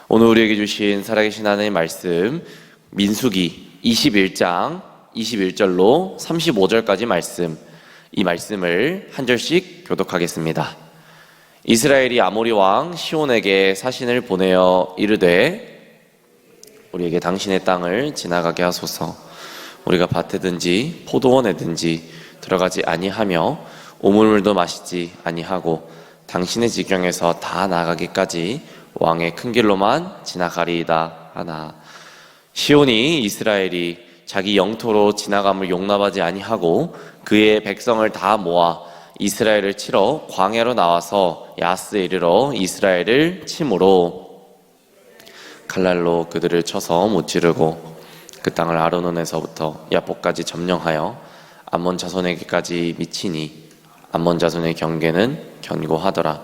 오늘 우리에게 주신 살아계신 하나님의 말씀, 민수기 21장 21절로 35절까지 말씀, 이 말씀을 한 절씩 교독하겠습니다. 이스라엘이 아모리 왕 시온에게 사신을 보내어 이르되 우리에게 당신의 땅을 지나가게 하소서. 우리가 밭에든지 포도원에든지 들어가지 아니하며 오물물도 마시지 아니하고 당신의 지경에서 다 나가기까지 왕의 큰 길로만 지나가리이다 하나. 시온이 이스라엘이 자기 영토로 지나감을 용납하지 아니하고 그의 백성을 다 모아 이스라엘을 치러 광야로 나와서 야스에 이르러 이스라엘을 치므로 칼날로 그들을 쳐서 무찌르고 그 땅을 아르논에서부터 야복까지 점령하여 암몬 자손에게까지 미치니 암몬 자손의 경계는 견고하더라.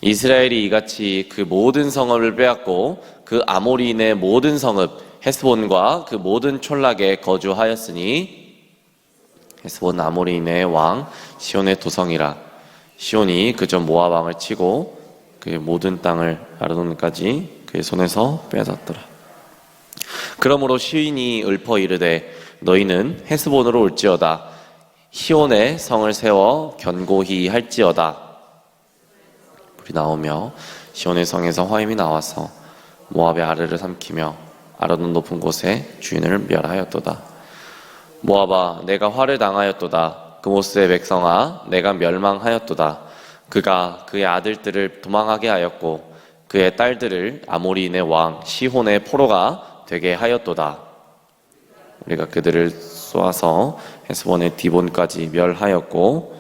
이스라엘이 이같이 그 모든 성읍을 빼앗고 그 아모리인의 모든 성읍 헤스본과 그 모든 촌락에 거주하였으니 헤스본 아모리인의 왕 시온의 도성이라. 시온이 그저 모압 왕을 치고 그의 모든 땅을 아르논까지 그의 손에서 빼앗았더라. 그러므로 시인이 읊어 이르되 너희는 헤스본으로 올지어다. 시온의 성을 세워 견고히 할지어다. 불이 나오며 시온의 성에서 화임이 나와서 모압의 아르를 삼키며 아르논 높은 곳에 주인을 멸하였도다. 모압아, 내가 화를 당하였도다. 그모스의 백성아, 내가 멸망하였도다. 그가 그의 아들들을 도망하게 하였고 그의 딸들을 아모리인의 왕 시혼의 포로가 되게 하였도다. 우리가 그들을 쏘아서 헤스본의 디본까지 멸하였고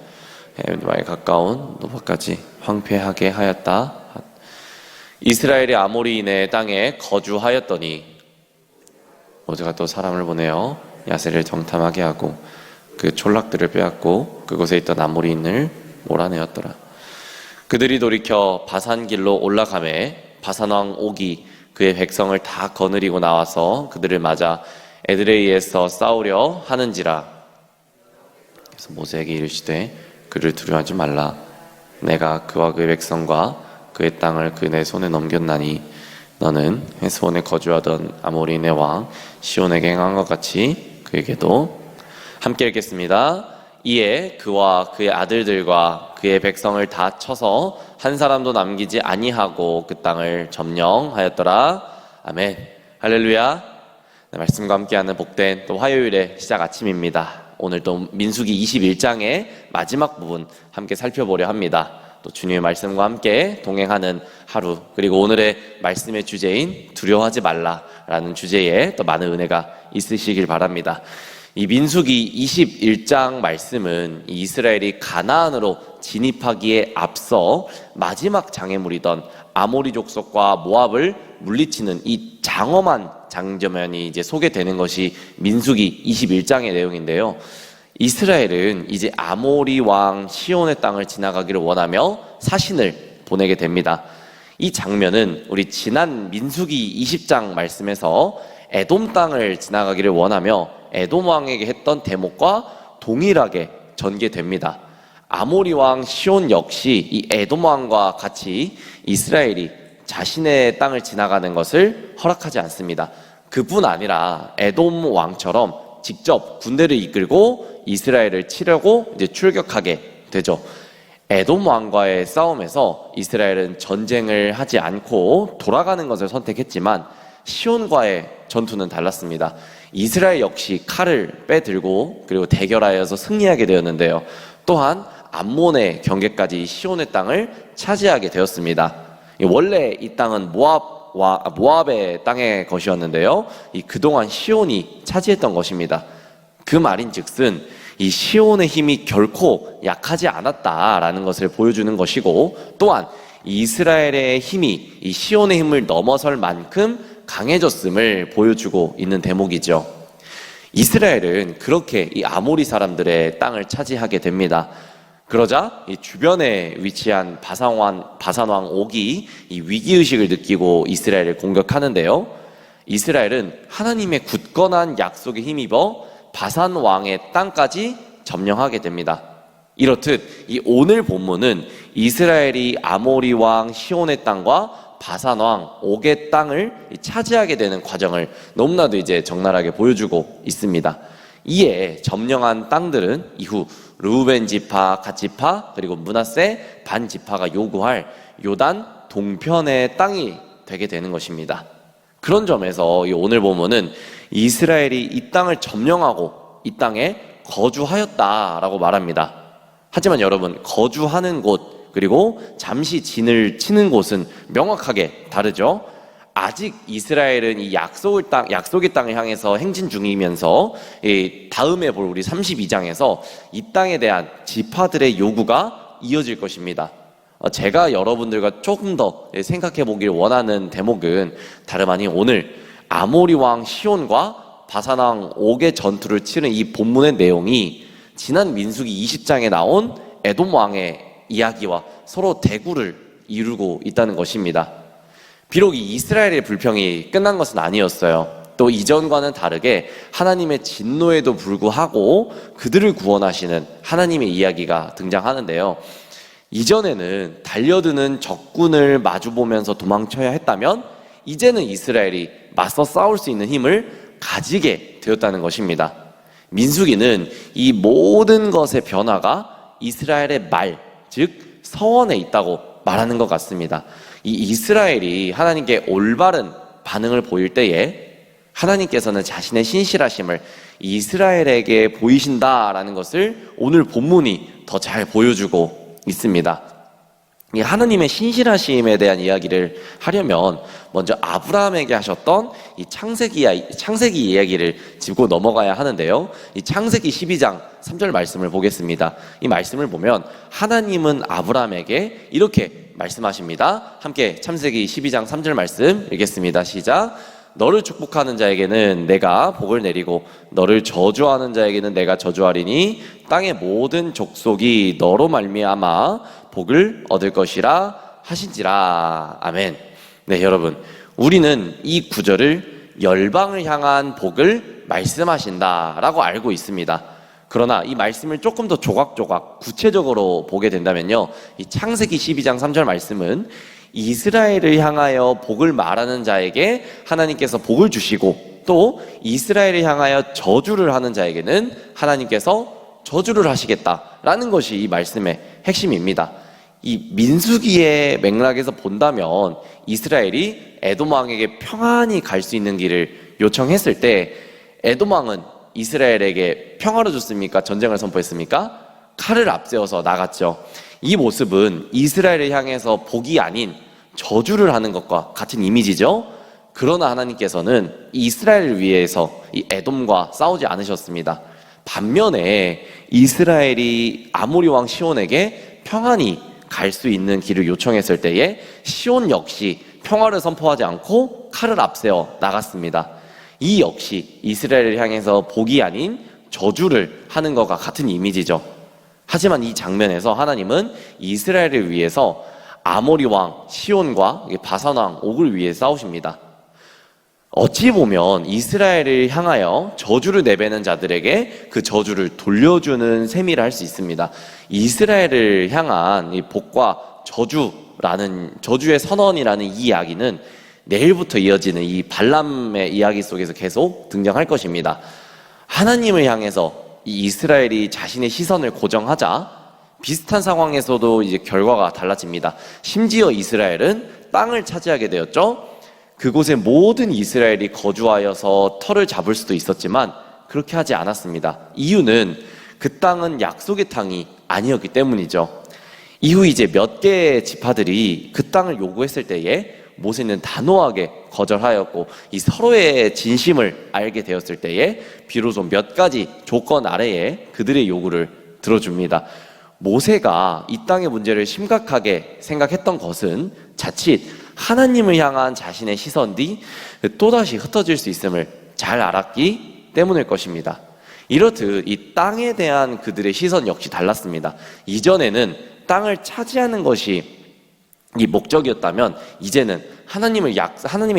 에돔에 가까운 노바까지 황폐하게 하였다. 이스라엘이 아모리인의 땅에 거주하였더니 모세가 또 사람을 보내어 야세를 정탐하게 하고 그 촌락들을 빼앗고 그곳에 있던 아모리인을 몰아내었더라. 그들이 돌이켜 바산 길로 올라가매 바산 왕 옥이 그의 백성을 다 거느리고 나와서 그들을 맞아 에드레이에서 싸우려 하는지라. 그래서 모세에게 이르시되 그를 두려워하지 말라. 내가 그와 그의 백성과 그의 땅을 그네 손에 넘겼나니 너는 헤스본에 거주하던 아모리인의 왕 시온에게 행한 것 같이 그에게도. 함께 읽겠습니다. 이에 그와 그의 아들들과 그의 백성을 다 쳐서 한 사람도 남기지 아니하고 그 땅을 점령하였더라. 아멘. 할렐루야. 네, 말씀과 함께하는 복된 또 화요일의 시작 아침입니다. 오늘 또 민수기 21장의 마지막 부분 함께 살펴보려 합니다. 또 주님의 말씀과 함께 동행하는 하루, 그리고 오늘의 말씀의 주제인 두려워하지 말라라는 주제에 또 많은 은혜가 있으시길 바랍니다. 이 민수기 21장 말씀은 이스라엘이 가나안으로 진입하기에 앞서 마지막 장애물이던 아모리 족속과 모압을 물리치는 이 장엄한 장면이 이제 소개되는 것이 민수기 21장의 내용인데요. 이스라엘은 이제 아모리 왕 시온의 땅을 지나가기를 원하며 사신을 보내게 됩니다. 이 장면은 우리 지난 민수기 20장 말씀에서 에돔 땅을 지나가기를 원하며 에돔 왕에게 했던 대목과 동일하게 전개됩니다. 아모리 왕 시온 역시 이 에돔 왕과 같이 이스라엘이 자신의 땅을 지나가는 것을 허락하지 않습니다. 그뿐 아니라 에돔 왕처럼 직접 군대를 이끌고 이스라엘을 치려고 이제 출격하게 되죠. 에돔 왕과의 싸움에서 이스라엘은 전쟁을 하지 않고 돌아가는 것을 선택했지만 시온과의 전투는 달랐습니다. 이스라엘 역시 칼을 빼들고 그리고 대결하여서 승리하게 되었는데요. 또한 암몬의 경계까지 시온의 땅을 차지하게 되었습니다. 원래 이 땅은 모압의 땅의 것이었는데요. 그동안 시온이 차지했던 것입니다. 그 말인즉슨 이 시온의 힘이 결코 약하지 않았다라는 것을 보여주는 것이고, 또한 이스라엘의 힘이 이 시온의 힘을 넘어설 만큼 강해졌음을 보여주고 있는 대목이죠. 이스라엘은 그렇게 이 아모리 사람들의 땅을 차지하게 됩니다. 그러자 이 주변에 위치한 바산 왕 옥이 이 위기의식을 느끼고 이스라엘을 공격하는데요. 이스라엘은 하나님의 굳건한 약속에 힘입어 바산 왕의 땅까지 점령하게 됩니다. 이렇듯 이 오늘 본문은 이스라엘이 아모리 왕 시온의 땅과 바산 왕 옥의 땅을 차지하게 되는 과정을 너무나도 이제 적나라하게 보여주고 있습니다. 이에 점령한 땅들은 이후 르우벤 지파, 갓 지파, 그리고 므낫세 반 지파가 요구할 요단 동편의 땅이 되게 되는 것입니다. 그런 점에서 이 오늘 본문은 이스라엘이 이 땅을 점령하고 이 땅에 거주하였다라고 말합니다. 하지만 여러분, 거주하는 곳 그리고 잠시 진을 치는 곳은 명확하게 다르죠. 아직 이스라엘은 이 약속의 땅을 향해서 행진 중이면서 다음에 볼 우리 32장에서 이 땅에 대한 지파들의 요구가 이어질 것입니다. 제가 여러분들과 조금 더 생각해 보길 원하는 대목은 다름 아닌 오늘 아모리 왕 시온과 바산 왕 옥의 전투를 치른 이 본문의 내용이 지난 민수기 20장에 나온 에돔 왕의 이야기와 서로 대구를 이루고 있다는 것입니다. 비록 이 이스라엘의 불평이 끝난 것은 아니었어요. 또 이전과는 다르게 하나님의 진노에도 불구하고 그들을 구원하시는 하나님의 이야기가 등장하는데요. 이전에는 달려드는 적군을 마주보면서 도망쳐야 했다면 이제는 이스라엘이 맞서 싸울 수 있는 힘을 가지게 되었다는 것입니다. 민수기는 이 모든 것의 변화가 이스라엘의 말, 즉 서원에 있다고 말하는 것 같습니다. 이 이스라엘이 하나님께 올바른 반응을 보일 때에 하나님께서는 자신의 신실하심을 이스라엘에게 보이신다라는 것을 오늘 본문이 더 잘 보여주고 있습니다. 이 하나님의 신실하심에 대한 이야기를 하려면 먼저 아브라함에게 하셨던 이 창세기 이야기를 짚고 넘어가야 하는데요. 이 창세기 12장 3절 말씀을 보겠습니다. 이 말씀을 보면 하나님은 아브라함에게 이렇게 말씀하십니다. 함께 창세기 12장 3절 말씀 읽겠습니다. 시작. 너를 축복하는 자에게는 내가 복을 내리고 너를 저주하는 자에게는 내가 저주하리니 땅의 모든 족속이 너로 말미암아 복을 얻을 것이라 하신지라. 아멘. 네, 여러분, 우리는 이 구절을 열방을 향한 복을 말씀하신다라고 알고 있습니다. 그러나 이 말씀을 조금 더 조각조각 구체적으로 보게 된다면요, 이 창세기 12장 3절 말씀은 이스라엘을 향하여 복을 말하는 자에게 하나님께서 복을 주시고 또 이스라엘을 향하여 저주를 하는 자에게는 하나님께서 저주를 하시겠다라는 것이 이 말씀의 핵심입니다. 이 민수기의 맥락에서 본다면 이스라엘이 에돔 왕에게 평안히 갈 수 있는 길을 요청했을 때 에돔 왕은 이스라엘에게 평화를 줬습니까? 전쟁을 선포했습니까? 칼을 앞세워서 나갔죠. 이 모습은 이스라엘을 향해서 복이 아닌 저주를 하는 것과 같은 이미지죠. 그러나 하나님께서는 이스라엘을 위해서 이 에돔과 싸우지 않으셨습니다. 반면에 이스라엘이 아모리 왕 시온에게 평안히 갈 수 있는 길을 요청했을 때에 시온 역시 평화를 선포하지 않고 칼을 앞세워 나갔습니다. 이 역시 이스라엘을 향해서 복이 아닌 저주를 하는 것과 같은 이미지죠. 하지만 이 장면에서 하나님은 이스라엘을 위해서 아모리 왕 시온과 바산 왕 옥을 위해 싸우십니다. 어찌 보면 이스라엘을 향하여 저주를 내배는 자들에게 그 저주를 돌려주는 셈이라 할 수 있습니다. 이스라엘을 향한 이 복과 저주의 선언이라는 이 이야기는 내일부터 이어지는 이 발람의 이야기 속에서 계속 등장할 것입니다. 하나님을 향해서 이 이스라엘이 자신의 시선을 고정하자 비슷한 상황에서도 이제 결과가 달라집니다. 심지어 이스라엘은 땅을 차지하게 되었죠. 그곳에 모든 이스라엘이 거주하여서 터를 잡을 수도 있었지만 그렇게 하지 않았습니다. 이유는 그 땅은 약속의 땅이 아니었기 때문이죠. 이후 이제 몇 개의 지파들이 그 땅을 요구했을 때에 모세는 단호하게 거절하였고 이 서로의 진심을 알게 되었을 때에 비로소 몇 가지 조건 아래에 그들의 요구를 들어줍니다. 모세가 이 땅의 문제를 심각하게 생각했던 것은 자칫 하나님을 향한 자신의 시선이 또다시 흩어질 수 있음을 잘 알았기 때문일 것입니다. 이렇듯 이 땅에 대한 그들의 시선 역시 달랐습니다. 이전에는 땅을 차지하는 것이 이 목적이었다면 이제는 하나님의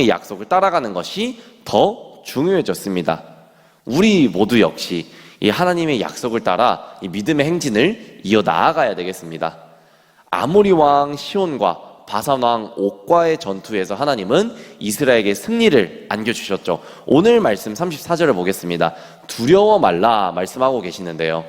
약속을 따라가는 것이 더 중요해졌습니다. 우리 모두 역시 이 하나님의 약속을 따라 이 믿음의 행진을 이어 나아가야 되겠습니다. 아모리 왕 시온과 바산 왕 옥과의 전투에서 하나님은 이스라엘에게 승리를 안겨주셨죠. 오늘 말씀 34절을 보겠습니다. 두려워 말라 말씀하고 계시는데요.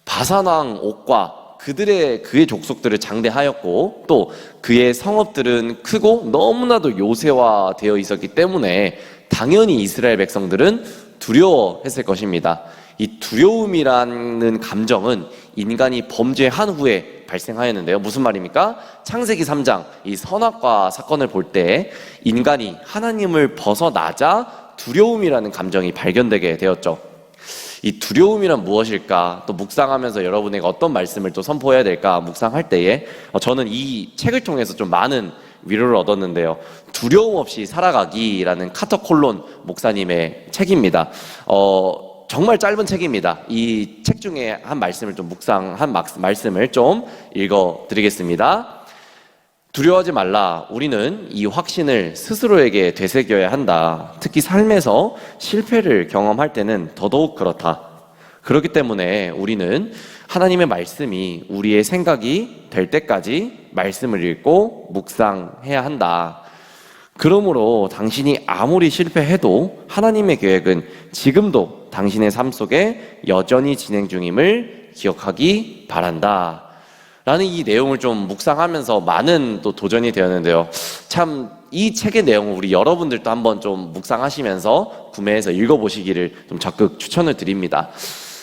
바산 왕 옥과 그의 족속들을 장대하였고 또 그의 성읍들은 크고 너무나도 요새화되어 있었기 때문에 당연히 이스라엘 백성들은 두려워했을 것입니다. 이 두려움이라는 감정은 인간이 범죄한 후에 발생하였는데요. 무슨 말입니까? 창세기 3장 이 선악과 사건을 볼 때 인간이 하나님을 벗어나자 두려움이라는 감정이 발견되게 되었죠. 이 두려움이란 무엇일까? 또 묵상하면서 여러분에게 어떤 말씀을 또 선포해야 될까? 묵상할 때에 저는 이 책을 통해서 좀 많은 위로를 얻었는데요. 두려움 없이 살아가기라는 카터 콜론 목사님의 책입니다. 정말 짧은 책입니다. 이 책 중에 한 말씀을 좀 묵상한 말씀을 좀 읽어드리겠습니다. 두려워하지 말라. 우리는 이 확신을 스스로에게 되새겨야 한다. 특히 삶에서 실패를 경험할 때는 더더욱 그렇다. 그렇기 때문에 우리는 하나님의 말씀이 우리의 생각이 될 때까지 말씀을 읽고 묵상해야 한다. 그러므로 당신이 아무리 실패해도 하나님의 계획은 지금도 당신의 삶 속에 여전히 진행 중임을 기억하기 바란다. 라는 이 내용을 좀 묵상하면서 많은 또 도전이 되었는데요. 참 이 책의 내용을 우리 여러분들도 한번 좀 묵상하시면서 구매해서 읽어보시기를 좀 적극 추천을 드립니다.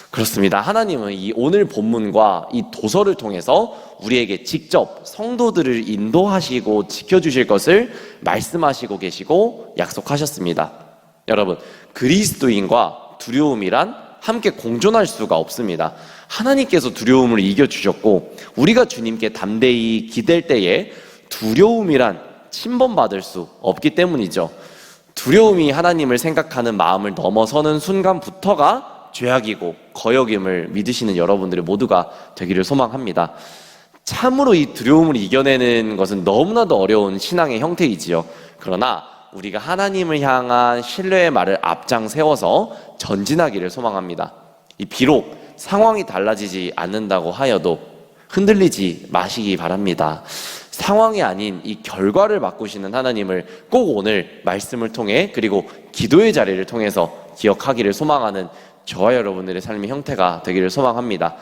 그렇습니다. 하나님은 이 오늘 본문과 이 도서를 통해서 우리에게 직접 성도들을 인도하시고 지켜주실 것을 말씀하시고 계시고 약속하셨습니다. 여러분, 그리스도인과 두려움이란 함께 공존할 수가 없습니다. 하나님께서 두려움을 이겨주셨고 우리가 주님께 담대히 기댈 때에 두려움이란 침범받을 수 없기 때문이죠. 두려움이 하나님을 생각하는 마음을 넘어서는 순간부터가 죄악이고 거역임을 믿으시는 여러분들이 모두가 되기를 소망합니다. 참으로 이 두려움을 이겨내는 것은 너무나도 어려운 신앙의 형태이지요. 그러나 우리가 하나님을 향한 신뢰의 말을 앞장 세워서 전진하기를 소망합니다. 비록 상황이 달라지지 않는다고 하여도 흔들리지 마시기 바랍니다. 상황이 아닌 이 결과를 바꾸시는 하나님을 꼭 오늘 말씀을 통해 그리고 기도의 자리를 통해서 기억하기를 소망하는 저와 여러분들의 삶의 형태가 되기를 소망합니다.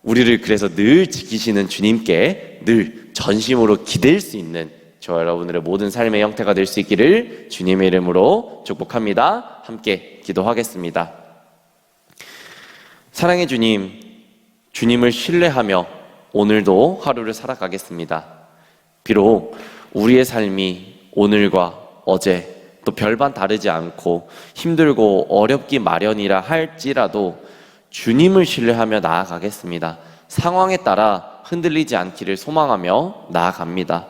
우리를 그래서 늘 지키시는 주님께 늘 전심으로 기댈 수 있는 저와 여러분들의 모든 삶의 형태가 될 수 있기를 주님의 이름으로 축복합니다. 함께 기도하겠습니다. 사랑의 주님, 주님을 신뢰하며 오늘도 하루를 살아가겠습니다. 비록 우리의 삶이 오늘과 어제 또 별반 다르지 않고 힘들고 어렵기 마련이라 할지라도 주님을 신뢰하며 나아가겠습니다. 상황에 따라 흔들리지 않기를 소망하며 나아갑니다.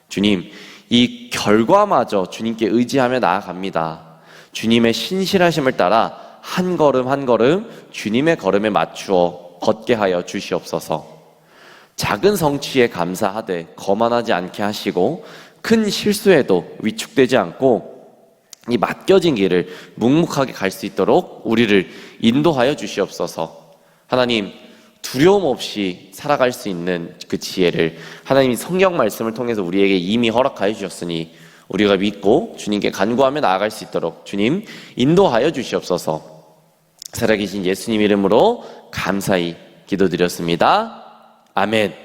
주님, 이 결과마저 주님께 의지하며 나아갑니다. 주님의 신실하심을 따라 한 걸음 한 걸음 주님의 걸음에 맞추어 걷게 하여 주시옵소서. 작은 성취에 감사하되 거만하지 않게 하시고 큰 실수에도 위축되지 않고 이 맡겨진 길을 묵묵하게 갈 수 있도록 우리를 인도하여 주시옵소서. 하나님, 두려움 없이 살아갈 수 있는 그 지혜를 하나님이 성경 말씀을 통해서 우리에게 이미 허락하여 주셨으니 우리가 믿고 주님께 간구하며 나아갈 수 있도록 주님 인도하여 주시옵소서. 살아계신 예수님 이름으로 감사히 기도드렸습니다. 아멘.